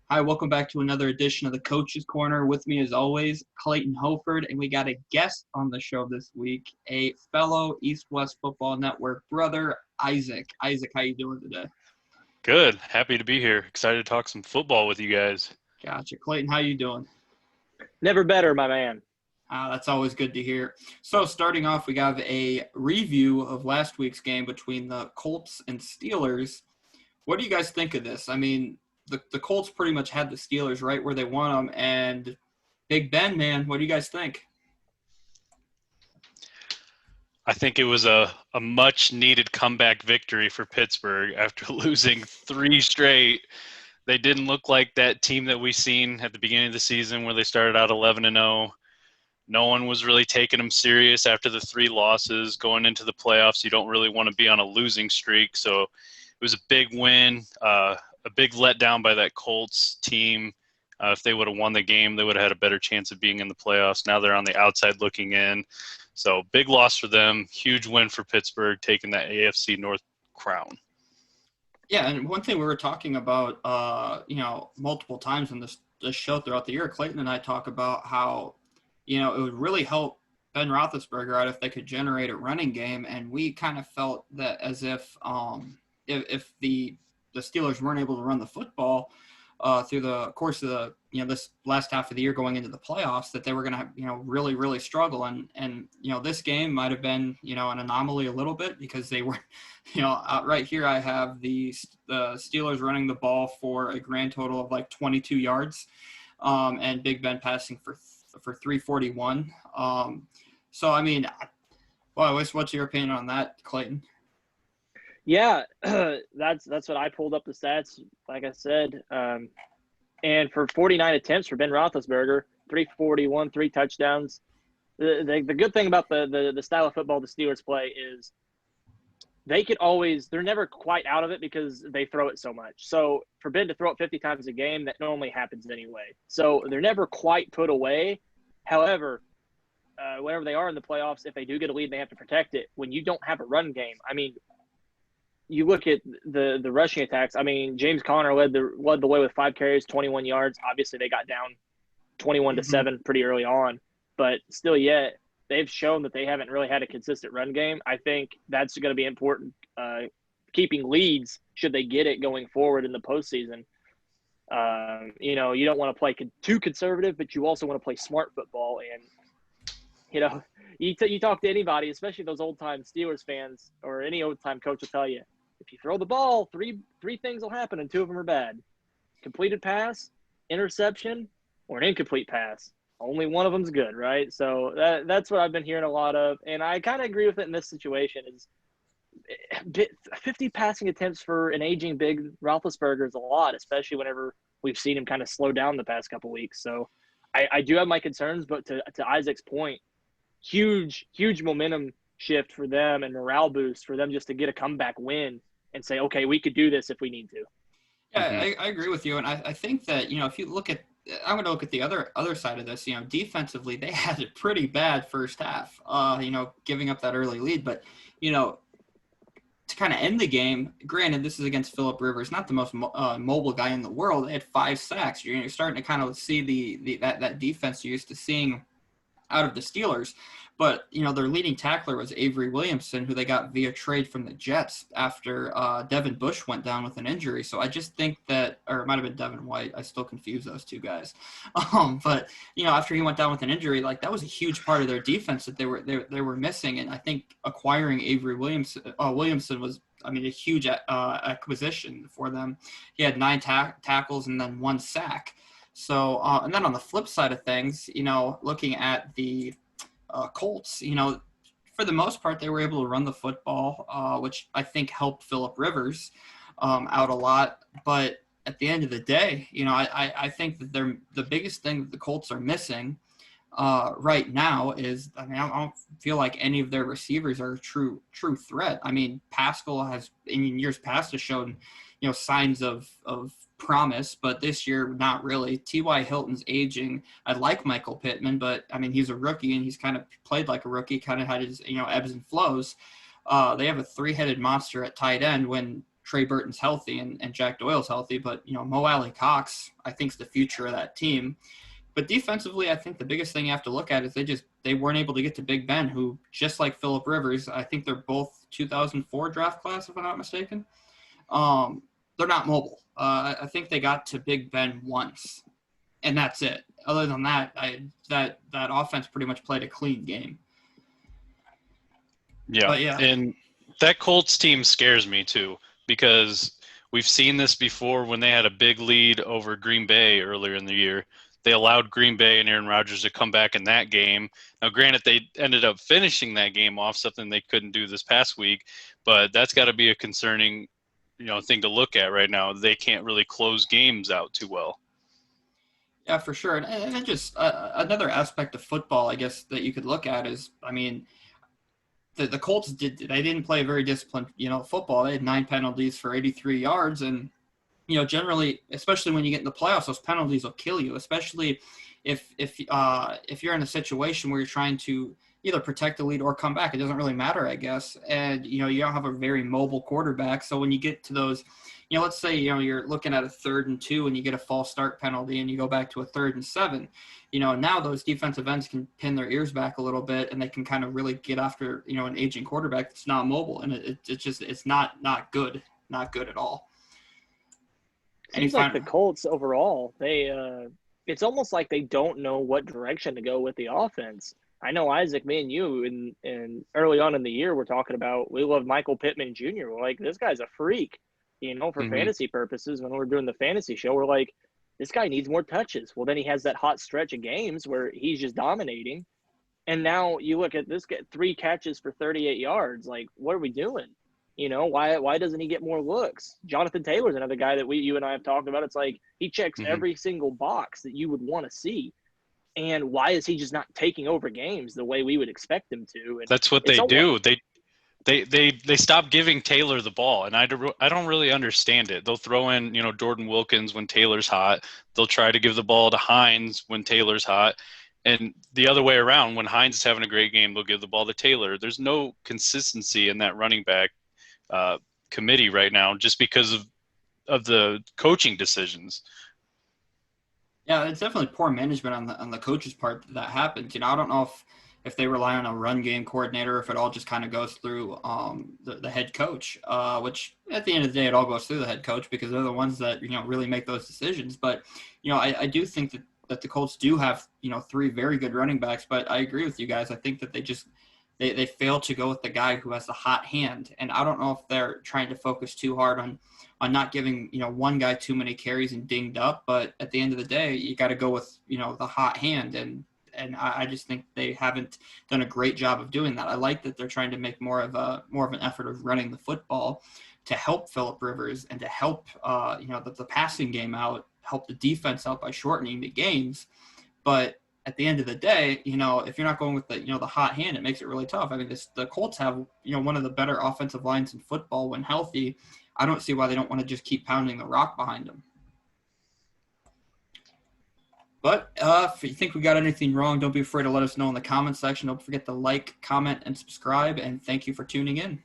Hi, welcome back to another edition of the Coach's Corner. With me, as always, Clayton Hoford, and we got a guest on the show this week, a fellow East-West Football Network brother, Isaac. Isaac, how you doing today? Good. Happy to be here. Excited to talk some football with you guys. Gotcha. Clayton, how you doing? Never better, my man. That's always good to hear. So starting off, we got a review of last week's game between the Colts and Steelers. What do you guys think of this? I mean, the Colts pretty much had the Steelers right where they want them, and Big Ben, man, what do you guys think? I think it was a much-needed comeback victory for Pittsburgh after losing three straight. They didn't look like that team that we seen at the beginning of the season where they started out 11-0. No one was really taking them serious after the three losses. Going into the playoffs, you don't really want to be on a losing streak. So it was a big win, a big letdown by that Colts team. If they would have won the game, they would have had a better chance of being in the playoffs. Now they're on the outside looking in. So big loss for them, huge win for Pittsburgh, taking that AFC North crown. Yeah, and one thing we were talking about, multiple times on this show throughout the year, Clayton and I talk about how, it would really help Ben Roethlisberger out if they could generate a running game, and we kind of felt that as if the Steelers weren't able to run the football through the course of the this last half of the year going into the playoffs, that they were going to really, really struggle, and this game might have been an anomaly a little bit because they were right here I have the Steelers running the ball for a grand total of like 22 yards, and Big Ben passing for 341. So I mean, what's your opinion on that, Clayton? Yeah, that's what I pulled up the stats, like I said. And for 49 attempts for Ben Roethlisberger, 341, 3 touchdowns. The good thing about the style of football the Steelers play is they're never quite out of it because they throw it so much. So for Ben to throw it 50 times a game, that normally happens anyway. So they're never quite put away. However, whenever they are in the playoffs, if they do get a lead, they have to protect it. When you don't have a run game, I mean, you look at the rushing attacks. I mean, James Conner led the way with 5 carries, 21 yards. Obviously, they got down 21-7 pretty early on, but still, yet they've shown that they haven't really had a consistent run game. I think that's going to be important. Keeping leads should they get it going forward in the postseason. You don't want to play too conservative, but you also want to play smart football. And you talk to anybody, especially those old-time Steelers fans or any old-time coach will tell you, if you throw the ball, three things will happen, and 2 of them are bad. Completed pass, interception, or an incomplete pass. Only one of them's good, right? So that's what I've been hearing a lot of, and I kind of agree with it in this situation. Is 50 passing attempts for an aging big Roethlisberger is a lot, especially whenever we've seen him kind of slow down the past couple weeks. So I do have my concerns, but to Isaac's point, huge momentum shift for them and morale boost for them just to get a comeback win and say, okay, we could do this if we need to. Yeah, I agree with you, and I think that if you look at, I'm going to look at the other side of this. Defensively, they had a pretty bad first half. Giving up that early lead, but to kind of end the game. Granted, this is against Phillip Rivers, not the most mobile guy in the world. They had 5 sacks. You're starting to kind of see that defense you're used to seeing out of the Steelers. But, their leading tackler was Avery Williamson, who they got via trade from the Jets after Devin Bush went down with an injury. So I just think that, or it might have been Devin White. I still confuse those two guys. But, after he went down with an injury, like that was a huge part of their defense that they were missing. And I think acquiring Avery Williamson was, a huge acquisition for them. He had 9 tackles and then 1 sack. So, and then on the flip side of things, looking at the Colts, for the most part, they were able to run the football, which I think helped Phillip Rivers out a lot. But at the end of the day, I think that the biggest thing that the Colts are missing right now is, I don't feel like any of their receivers are a true threat. Pascal has, in years past, has shown, signs of promise, but this year, not really. T.Y. Hilton's aging. I like Michael Pittman, but, he's a rookie, and he's kind of played like a rookie, kind of had his, ebbs and flows. They have a 3-headed monster at tight end when Trey Burton's healthy and Jack Doyle's healthy, but, Mo Alley Cox, I think, is the future of that team. But defensively, I think the biggest thing you have to look at is they weren't able to get to Big Ben, who, just like Phillip Rivers, I think they're both 2004 draft class, if I'm not mistaken. They're not mobile. I think they got to Big Ben once, and that's it. Other than that, that offense pretty much played a clean game. Yeah. But yeah. And that Colts team scares me too, because we've seen this before when they had a big lead over Green Bay earlier in the year. They allowed Green Bay and Aaron Rodgers to come back in that game. Now, granted, they ended up finishing that game off, something they couldn't do this past week, but that's got to be a concerning, thing to look at right now. They can't really close games out too well. Yeah, for sure. And just another aspect of football, I guess, that you could look at is, the Colts didn't play a very disciplined, football. They had 9 penalties for 83 yards, and generally, especially when you get in the playoffs, those penalties will kill you, especially if you're in a situation where you're trying to either protect the lead or come back. It doesn't really matter, I guess. And, you don't have a very mobile quarterback. So when you get to those, let's say, you're looking at a 3rd and 2 and you get a false start penalty and you go back to a 3rd and 7, now those defensive ends can pin their ears back a little bit and they can kind of really get after, an aging quarterback that's not mobile. And it's not good at all. Seems like the Colts overall, it's almost like they don't know what direction to go with the offense. I know, Isaac, me and you, and early on in the year, we're talking about we love Michael Pittman Jr. We're like, this guy's a freak, for fantasy purposes. When we're doing the fantasy show, we're like, this guy needs more touches. Well, then he has that hot stretch of games where he's just dominating. And now you look at this, get 3 catches for 38 yards. Like, what are we doing? Why doesn't he get more looks? Jonathan Taylor's another guy that you and I have talked about. It's like he checks every single box that you would want to see. And why is he just not taking over games the way we would expect him to? And that's what they do. They stop giving Taylor the ball, and I don't really understand it. They'll throw in, Jordan Wilkins when Taylor's hot. They'll try to give the ball to Hines when Taylor's hot. And the other way around, when Hines is having a great game, they'll give the ball to Taylor. There's no consistency in that running back committee right now, just because of the coaching decisions. Yeah, it's definitely poor management on the coach's part that happens. I don't know if they rely on a run game coordinator, if it all just kind of goes through the head coach, which at the end of the day, it all goes through the head coach because they're the ones that really make those decisions. But I do think that the Colts do have 3 very good running backs. But I agree with you guys. I think that they fail to go with the guy who has the hot hand. And I don't know if they're trying to focus too hard on not giving, one guy too many carries and dinged up. But at the end of the day, you got to go with, the hot hand. And I just think they haven't done a great job of doing that. I like that they're trying to make more of an effort of running the football to help Phillip Rivers and to help, the passing game out, help the defense out by shortening the games. But at the end of the day, if you're not going with the hot hand, it makes it really tough. The Colts have, one of the better offensive lines in football when healthy. I don't see why they don't want to just keep pounding the rock behind them. But if you think we got anything wrong, don't be afraid to let us know in the comment section. Don't forget to like, comment, and subscribe. And thank you for tuning in.